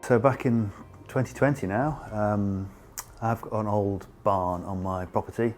So back in 2020 now, I've got an old barn on my property,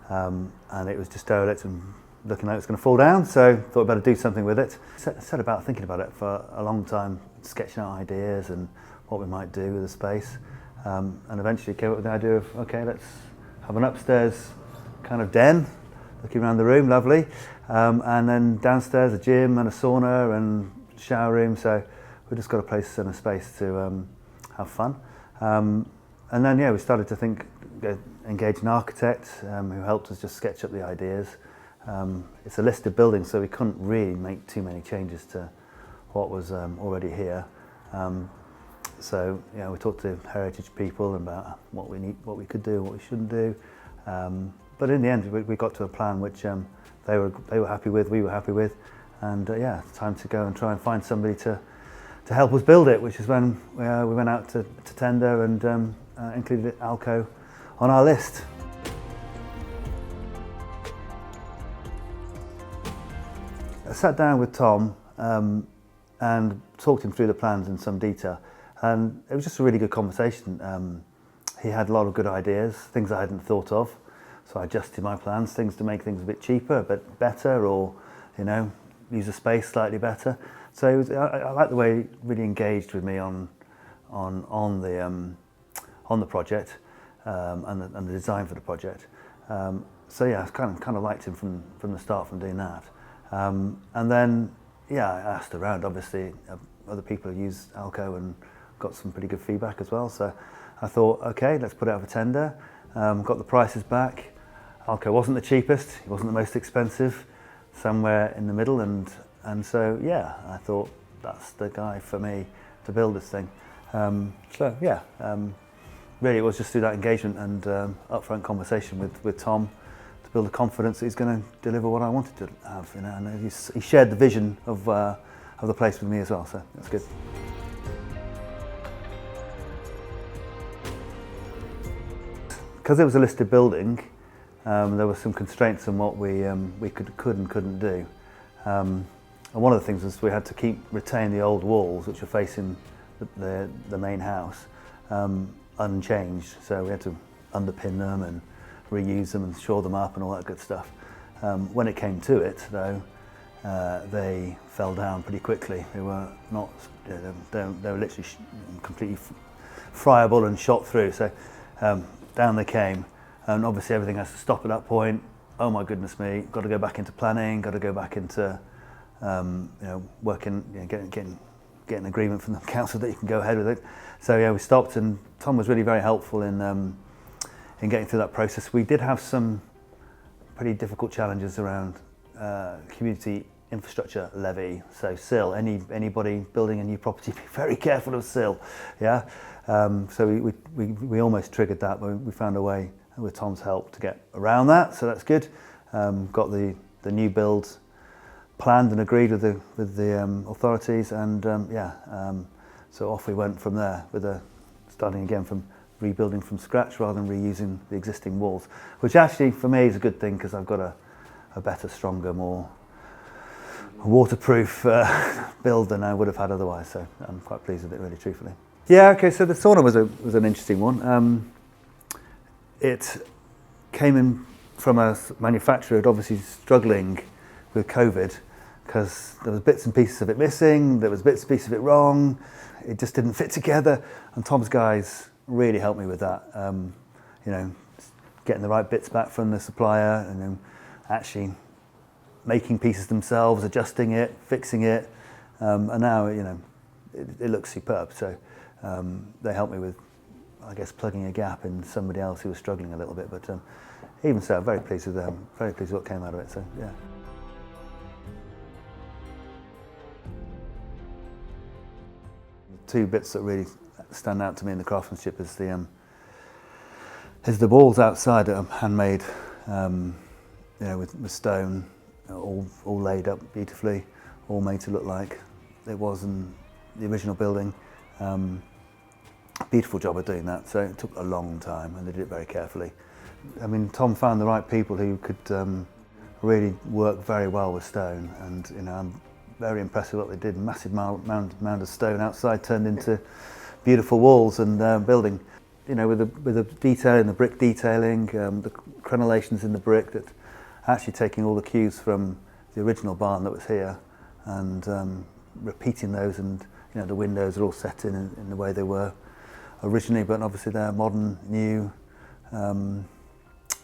and it was just derelict and looking like it was going to fall down, so thought I'd better do something with it. Set about thinking about it for a long time, sketching out ideas and what we might do with the space, and eventually came up with the idea of, okay, let's have an upstairs kind of den, looking around the room, lovely, and then downstairs a gym and a sauna and shower room, so we just got a place and a space to have fun. And then, yeah, we started to engage an architect who helped us just sketch up the ideas. It's a listed building, so we couldn't really make too many changes to what was already here. So, you know, we talked to heritage people about what we could do, what we shouldn't do. But in the end, we got to a plan which they were happy with, we were happy with, and yeah, time to go and try and find somebody to help us build it, which is when we went out to tender and included ALCo on our list. I sat down with Tom and talked him through the plans in some detail, and it was just a really good conversation. He had a lot of good ideas, things I hadn't thought of, so I adjusted my plans, things to make things a bit cheaper, a bit better, or, you know, use the space slightly better. So I like the way he really engaged with me on the project and the design for the project. So yeah, I kind of liked him from the start from doing that. And then, yeah, I asked around, obviously, other people who use ALCo and got some pretty good feedback as well. So I thought, okay, let's put it out for tender. Got the prices back. ALCo wasn't the cheapest, it wasn't the most expensive, somewhere in the middle, and so, yeah, I thought that's the guy for me to build this thing. So, yeah, really it was just through that engagement and upfront conversation with Tom to build the confidence that he's going to deliver what I wanted to have, you know, and he shared the vision of the place with me as well, so that's good. Because it was a listed building, there were some constraints on what we could and couldn't do. And one of the things was we had to retain the old walls which were facing the main house unchanged, so we had to underpin them and reuse them and shore them up and all that good stuff. When it came to it, though, they fell down pretty quickly. They were not, you know, they were literally completely friable and shot through. So down they came, and obviously everything has to stop at that point. Oh my goodness me! Got to go back into planning. Got to go back into you know, working, you know, getting an agreement from the council that you can go ahead with it. So yeah, we stopped, and Tom was really very helpful in getting through that process. We did have some pretty difficult challenges around community infrastructure levy, so SIL. Anybody building a new property, be very careful of SIL. Yeah, so we almost triggered that, but we found a way with Tom's help to get around that. So that's good. Got the new build planned and agreed with the authorities, and so off we went from there with starting again from rebuilding from scratch rather than reusing the existing walls, which actually for me is a good thing because I've got a better, stronger, more waterproof build than I would have had otherwise. So I'm quite pleased with it, really, truthfully. Yeah, okay. So the sauna was an interesting one. It came in from a manufacturer who'd obviously struggling with COVID, because there was bits and pieces of it missing, there was bits and pieces of it wrong, it just didn't fit together, and Tom's guys really helped me with that. You know, getting the right bits back from the supplier, and then actually making pieces themselves, adjusting it, fixing it, and now, you know, it looks superb. So they helped me with, I guess, plugging a gap in somebody else who was struggling a little bit, but even so, very pleased with them, very pleased with what came out of it, so yeah. Two bits that really stand out to me in the craftsmanship is the walls outside are handmade, you know, with stone, all laid up beautifully, all made to look like it was in the original building. Beautiful job of doing that. So it took a long time, and they did it very carefully. I mean, Tom found the right people who could really work very well with stone, and you know, I'm very impressed with what they did. Massive mound of stone outside turned into beautiful walls and building. You know, with the detailing, the brick detailing, the crenellations in the brick, that actually taking all the cues from the original barn that was here and repeating those, and you know, the windows are all set in the way they were originally, but obviously they're modern, new, you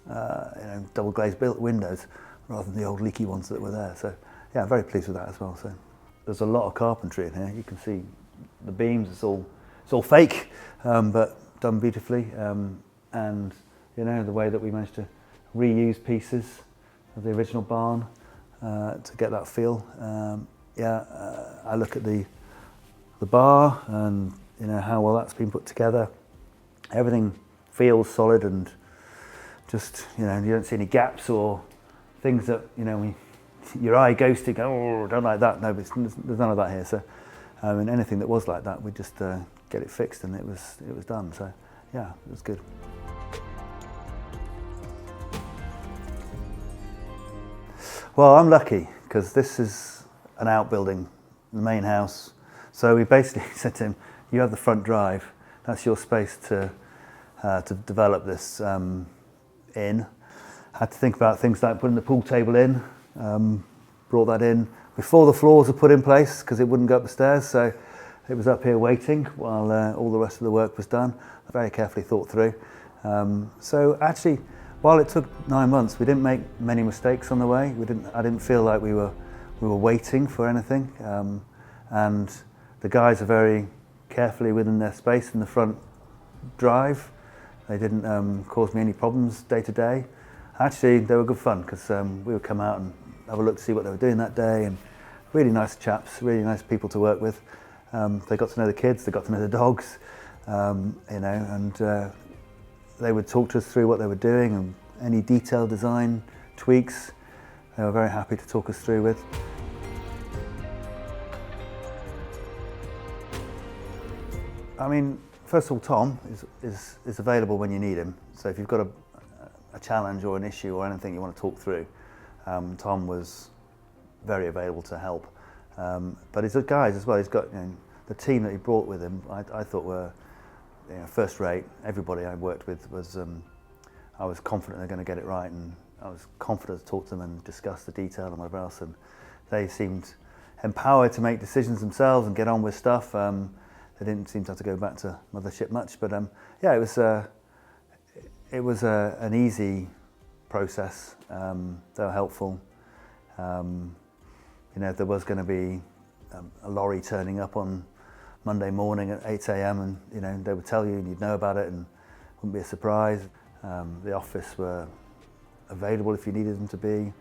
know, double glazed built windows rather than the old leaky ones that were there. So yeah, I'm very pleased with that as well. So there's a lot of carpentry in here. You can see the beams, it's all fake, but done beautifully, and you know, the way that we managed to reuse pieces of the original barn to get that feel. I look at the bar and you know how well that's been put together. Everything feels solid and just, you know, you don't see any gaps or things that, you know, your eye goes to go, oh, don't like that. No, but there's none of that here. So and anything that was like that, we just get it fixed, and it was done. So yeah, it was good. Well, I'm lucky because this is an outbuilding, the main house. So we basically said to him, "You have the front drive. That's your space to develop this in." Had to think about things like putting the pool table in. Brought that in before the floors were put in place because it wouldn't go up the stairs. So it was up here waiting while all the rest of the work was done. Very carefully thought through. So actually, while it took 9 months, we didn't make many mistakes on the way. I didn't feel like we were waiting for anything. And the guys are very carefully within their space in the front drive. They didn't cause me any problems day to day. Actually, they were good fun because we would come out and have a look to see what they were doing that day, and really nice chaps, really nice people to work with. They got to know the kids, they got to know the dogs, you know, and they would talk to us through what they were doing and any detailed design tweaks. They were very happy to talk us through with. I mean, first of all, Tom is available when you need him. So if you've got a challenge or an issue or anything you want to talk through, Tom was very available to help. But he's got guys as well. He's got, you know, the team that he brought with him. I thought were, you know, first rate. Everybody I worked with was. I was confident they're going to get it right, and I was confident to talk to them and discuss the detail and whatever else. And they seemed empowered to make decisions themselves and get on with stuff. They didn't seem to have to go back to mothership much, but yeah, it was an easy process. They were helpful. You know, if there was going to be a lorry turning up on Monday morning at 8 a.m. and, you know, they would tell you and you'd know about it and it wouldn't be a surprise. The office were available if you needed them to be.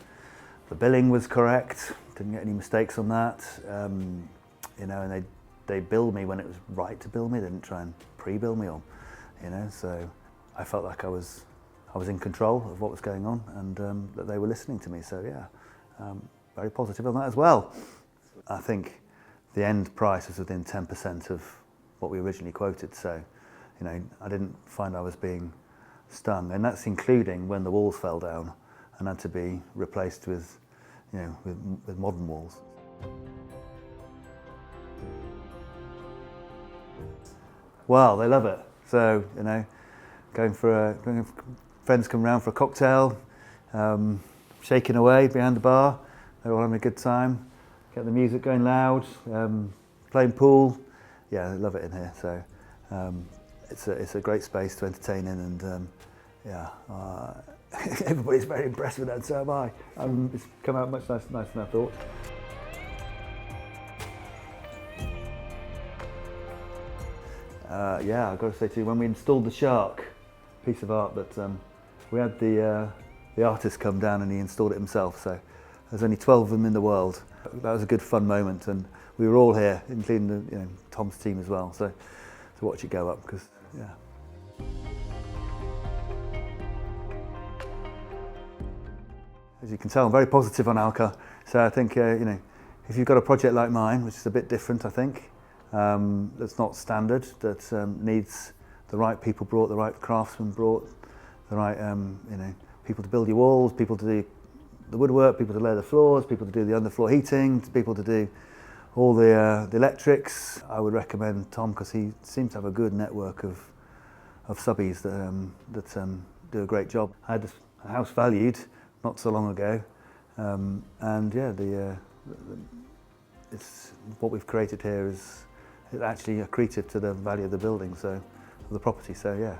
The billing was correct, didn't get any mistakes on that. You know, and they billed me when it was right to bill me. They didn't try and pre-bill me, or, you know, so I felt like I was in control of what was going on, and that they were listening to me. So yeah, very positive on that as well. I think the end price was within 10% of what we originally quoted. So, you know, I didn't find I was being stung, and that's including when the walls fell down and had to be replaced with, you know, with modern walls. Well, they love it. So, you know, friends come round for a cocktail, shaking away behind the bar. They're all having a good time. Get the music going loud, playing pool. Yeah, they love it in here. So it's a great space to entertain in, and yeah, everybody's very impressed with that. So am I. It's come out much nicer than I thought. Yeah, I've got to say too, when we installed the shark, piece of art that we had the artist come down and he installed it himself. So there's only 12 of them in the world. That was a good fun moment, and we were all here, including the, you know, Tom's team as well. So to watch it go up, because yeah. As you can tell, I'm very positive on ALCo. So I think you know, if you've got a project like mine, which is a bit different, I think, that's not standard, that needs the right people brought, the right craftsmen brought, the right you know, people to build your walls, people to do the woodwork, people to lay the floors, people to do the underfloor heating, people to do All the electrics, I would recommend Tom because he seems to have a good network of subbies that do a great job. I had a house valued not so long ago, and yeah, it's what we've created here is actually accretive to the value of the building, so of the property. So yeah,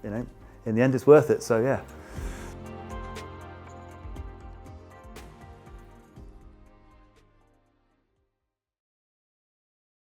you know, in the end, it's worth it. So yeah.